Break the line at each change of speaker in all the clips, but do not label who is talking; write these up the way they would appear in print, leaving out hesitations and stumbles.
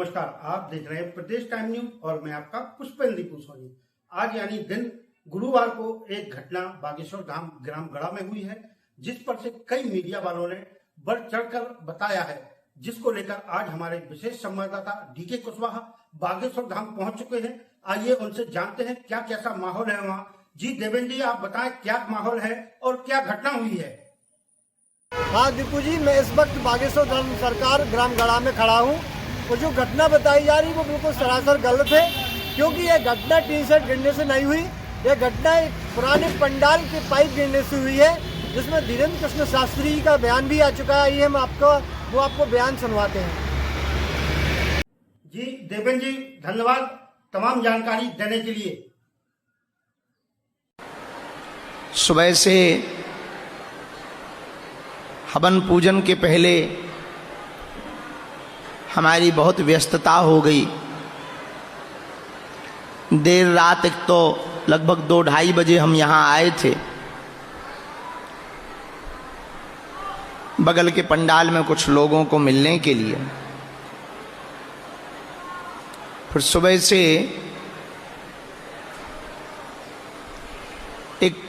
नमस्कार, आप देख रहे हैं प्रदेश टाइम न्यूज और मैं आपका पुष्पेंद्र सोनी। आज यानी दिन गुरुवार को एक घटना बागेश्वर धाम ग्राम गढ़ा में हुई है, जिस पर से कई मीडिया वालों ने बढ़ चढ़कर बताया है, जिसको लेकर आज हमारे विशेष संवाददाता डीके कुशवाहा बागेश्वर धाम पहुंच चुके हैं। आइए उनसे जानते हैं क्या कैसा माहौल है वहाँ। जी देवेंद्र जी, आप बताएं क्या माहौल है और क्या घटना हुई है।
हाँ दीपू जी, मैं इस वक्त बागेश्वर धाम सरकार ग्राम गढ़ा में खड़ा हूँ और जो घटना बताई जा रही है वो बिल्कुल सरासर गलत है, क्योंकि यह घटना टीन सेट गिरने से नहीं हुई। यह घटना एक पुराने पंडाल के पाइप गिरने से हुई है, जिसमें धीरेन्द्र कृष्ण शास्त्री का बयान भी आ चुका है। ये हम आपको बयान सुनवाते हैं।
जी देवेंद्र जी, धन्यवाद तमाम जानकारी देने के लिए।
सुबह से हवन पूजन के पहले हमारी बहुत व्यस्तता हो गई। देर रात तक तो लगभग 2-2:30 बजे हम यहाँ आए थे। बगल के पंडाल में कुछ लोगों को मिलने के लिए। फिर सुबह से एक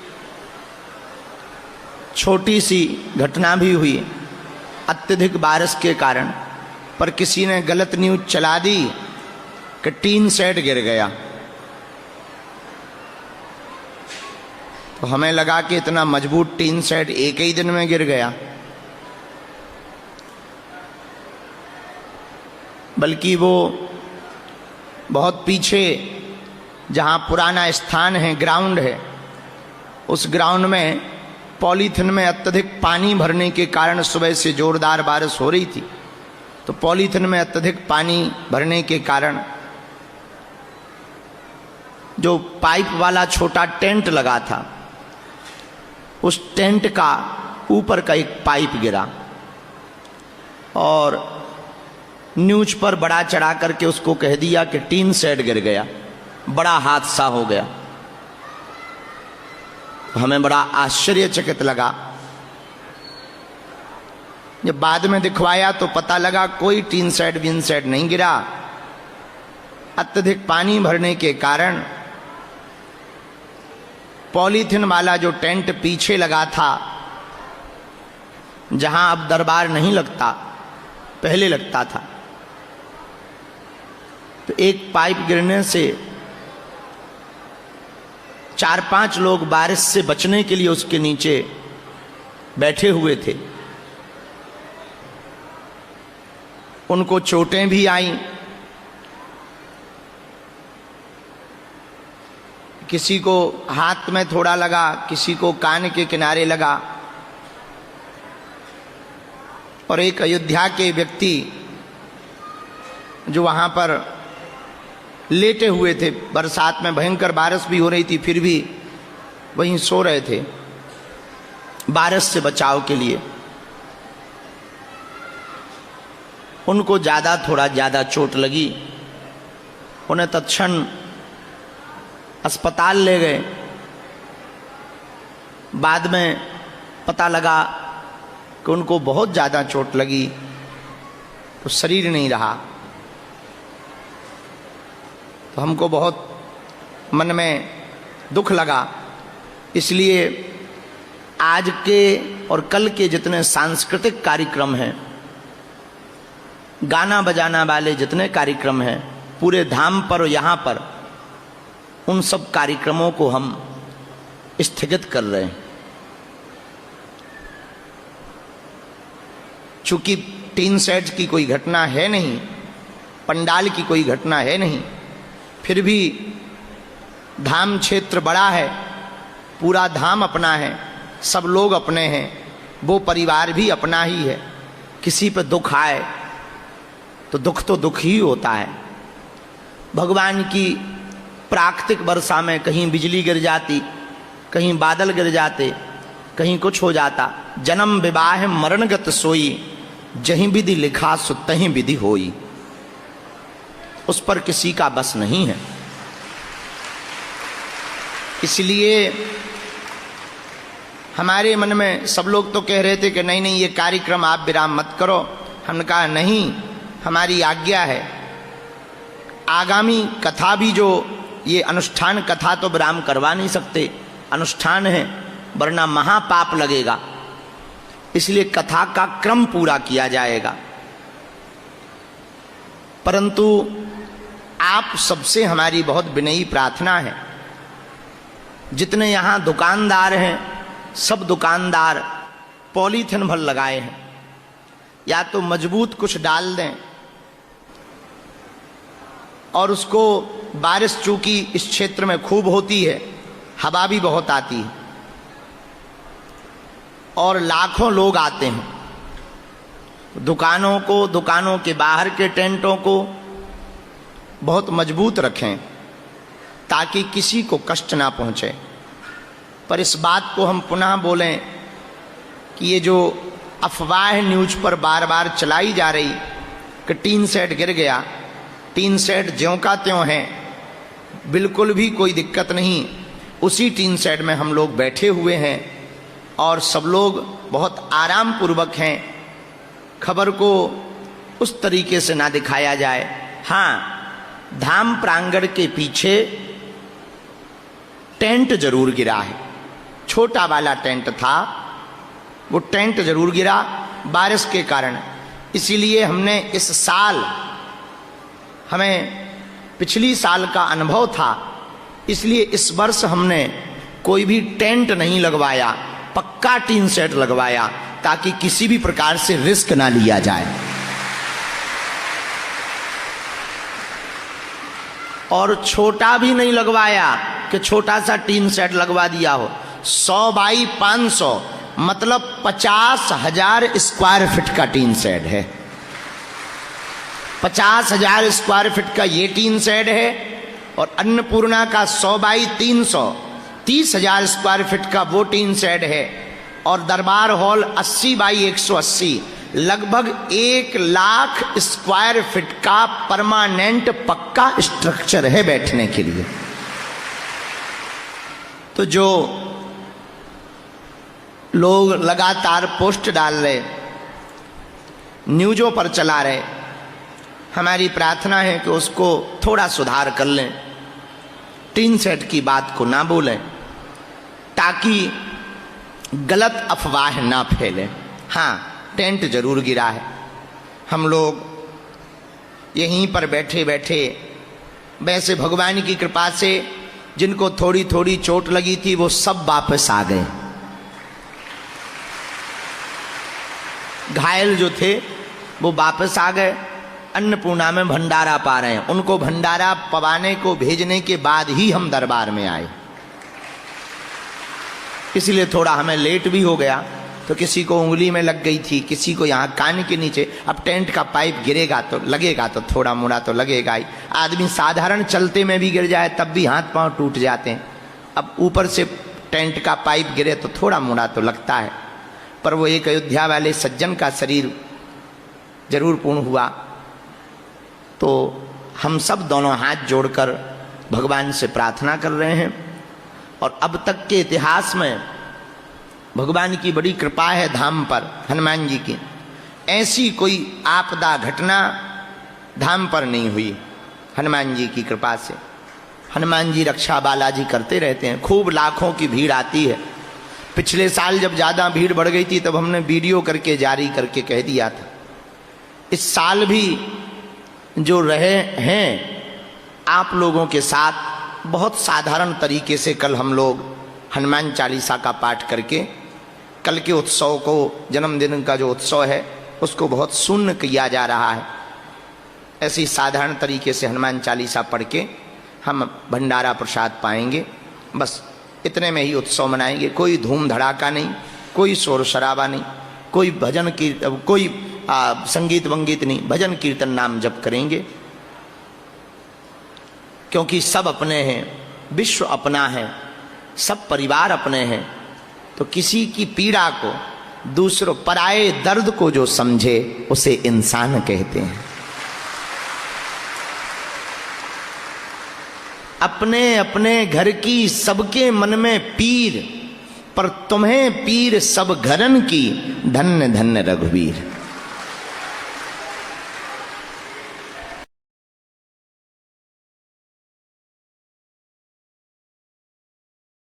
छोटी सी घटना भी हुई अत्यधिक बारिश के कारण, पर किसी ने गलत न्यूज चला दी कि टीन सेट गिर गया। तो हमें लगा कि इतना मजबूत टीन सेट एक ही दिन में गिर गया, बल्कि वो बहुत पीछे जहां पुराना स्थान है, ग्राउंड है, उस ग्राउंड में पॉलीथिन में अत्यधिक पानी भरने के कारण सुबह से जोरदार बारिश हो रही थी। तो पॉलीथिन में अत्यधिक पानी भरने के कारण जो पाइप वाला छोटा टेंट लगा था, उस टेंट का ऊपर का एक पाइप गिरा और न्यूज पर बड़ा चढ़ा करके उसको कह दिया कि टीन सेट गिर गया, बड़ा हादसा हो गया। हमें बड़ा आश्चर्यचकित लगा। जब बाद में दिखवाया तो पता लगा कोई टीन सेट विन सेट नहीं गिरा। अत्यधिक पानी भरने के कारण पॉलीथिन वाला जो टेंट पीछे लगा था, जहां अब दरबार नहीं लगता, पहले लगता था, तो एक पाइप गिरने से 4-5 लोग बारिश से बचने के लिए उसके नीचे बैठे हुए थे। उनको चोटें भी आईं, किसी को हाथ में थोड़ा लगा, किसी को कान के किनारे लगा। और एक अयोध्या के व्यक्ति जो वहां पर लेटे हुए थे, बरसात में भयंकर बारिश भी हो रही थी, फिर भी वहीं सो रहे थे बारिश से बचाव के लिए। उनको थोड़ा ज़्यादा चोट लगी। उन्हें तत्क्षण अस्पताल ले गए। बाद में पता लगा कि उनको बहुत ज़्यादा चोट लगी, तो शरीर नहीं रहा। तो हमको बहुत मन में दुख लगा। इसलिए आज के और कल के जितने सांस्कृतिक कार्यक्रम हैं, गाना बजाना वाले जितने कार्यक्रम हैं पूरे धाम पर और यहाँ पर, उन सब कार्यक्रमों को हम स्थगित कर रहे हैं। चूंकि टीन सेट की कोई घटना है नहीं, पंडाल की कोई घटना है नहीं, फिर भी धाम क्षेत्र बड़ा है, पूरा धाम अपना है, सब लोग अपने हैं, वो परिवार भी अपना ही है। किसी पर दुख आए तो दुख ही होता है। भगवान की प्राकृतिक वर्षा में कहीं बिजली गिर जाती, कहीं बादल गिर जाते, कहीं कुछ हो जाता। जन्म विवाह मरणगत सोई, जहीं विधि लिखा सो तहीं विधि होई। उस पर किसी का बस नहीं है। इसलिए हमारे मन में सब लोग तो कह रहे थे कि नहीं ये कार्यक्रम आप विराम मत करो। हमने कहा नहीं, हमारी आज्ञा है आगामी कथा भी जो ये अनुष्ठान कथा तो विराम करवा नहीं सकते, अनुष्ठान है, वरना महापाप लगेगा, इसलिए कथा का क्रम पूरा किया जाएगा। परंतु आप सबसे हमारी बहुत विनयी प्रार्थना है, जितने यहाँ दुकानदार हैं सब दुकानदार पॉलीथिन भर लगाए हैं, या तो मजबूत कुछ डाल दें, और उसको बारिश चूंकि इस क्षेत्र में खूब होती है, हवा भी बहुत आती है और लाखों लोग आते हैं, दुकानों को, दुकानों के बाहर के टेंटों को बहुत मजबूत रखें ताकि किसी को कष्ट ना पहुंचे। पर इस बात को हम पुनः बोलें कि ये जो अफवाह न्यूज पर बार बार चलाई जा रही कि टीन सेट गिर गया, टीन सेट ज्यों का त्यों है, बिल्कुल भी कोई दिक्कत नहीं। उसी टीन सेट में हम लोग बैठे हुए हैं और सब लोग बहुत आराम पूर्वक हैं। खबर को उस तरीके से ना दिखाया जाए। हाँ, धाम प्रांगण के पीछे टेंट जरूर गिरा है, छोटा वाला टेंट था, वो टेंट जरूर गिरा बारिश के कारण। इसीलिए हमने इस साल, हमें पिछली साल का अनुभव था, इसलिए इस वर्ष हमने कोई भी टेंट नहीं लगवाया, पक्का टीन सेट लगवाया ताकि किसी भी प्रकार से रिस्क ना लिया जाए। और छोटा भी नहीं लगवाया कि छोटा सा टीन सेट लगवा दिया हो। 100 बाई 500 मतलब 50,000 स्क्वायर फीट का टीन सेट है। 50,000 स्क्वायर फीट का ये टीन सेट है और अन्नपूर्णा का 100 बाई 300 30,000 स्क्वायर फीट का वो टीन सेट है। और दरबार हॉल 80 बाई 180 लगभग 1 लाख स्क्वायर फीट का परमानेंट पक्का स्ट्रक्चर है बैठने के लिए। तो जो लोग लगातार पोस्ट डाल रहे, न्यूज़ों पर चला रहे, हमारी प्रार्थना है कि उसको थोड़ा सुधार कर लें, टीन सेट की बात को ना बोलें ताकि गलत अफवाह ना फैले। हाँ, टेंट जरूर गिरा है। हम लोग यहीं पर बैठे बैठे, वैसे भगवान की कृपा से जिनको थोड़ी थोड़ी चोट लगी थी वो सब वापस आ गए। घायल जो थे वो वापस आ गए, अन्नपूर्णा में भंडारा पा रहे हैं। उनको भंडारा पवाने को भेजने के बाद ही हम दरबार में आए, इसलिए थोड़ा हमें लेट भी हो गया। तो किसी को उंगली में लग गई थी, किसी को यहाँ कान के नीचे। अब टेंट का पाइप गिरेगा तो लगेगा, तो थोड़ा मोड़ा तो लगेगा ही। आदमी साधारण चलते में भी गिर जाए तब भी हाथ पांव टूट जाते हैं, अब ऊपर से टेंट का पाइप गिरे तो थोड़ा मोड़ा तो लगता है। पर वो एक अयोध्या वाले सज्जन का शरीर जरूर पूर्ण हुआ। तो हम सब दोनों हाथ जोड़कर भगवान से प्रार्थना कर रहे हैं। और अब तक के इतिहास में भगवान की बड़ी कृपा है धाम पर, हनुमान जी की। ऐसी कोई आपदा घटना धाम पर नहीं हुई हनुमान जी की कृपा से। हनुमान जी रक्षा बालाजी करते रहते हैं, खूब लाखों की भीड़ आती है। पिछले साल जब ज़्यादा भीड़ बढ़ गई थी तब हमने वीडियो करके जारी करके कह दिया था। इस साल भी जो रहे हैं आप लोगों के साथ बहुत साधारण तरीके से, कल हम लोग हनुमान चालीसा का पाठ करके कल के उत्सव को, जन्मदिन का जो उत्सव है उसको बहुत शून्य किया जा रहा है। ऐसी साधारण तरीके से हनुमान चालीसा पढ़ के हम भंडारा प्रसाद पाएंगे, बस इतने में ही उत्सव मनाएंगे। कोई धूम धड़ाका नहीं, कोई शोर शराबा नहीं, कोई भजन कीर्तन, कोई संगीत वंगीत नहीं, भजन कीर्तन नाम जप करेंगे। क्योंकि सब अपने हैं, विश्व अपना है, सब परिवार अपने हैं। तो किसी की पीड़ा को, दूसरों पराये दर्द को जो समझे उसे इंसान कहते हैं। अपने अपने घर की सबके मन में पीर, पर तुम्हें पीर सब घरन की, धन्य धन्य रघुवीर।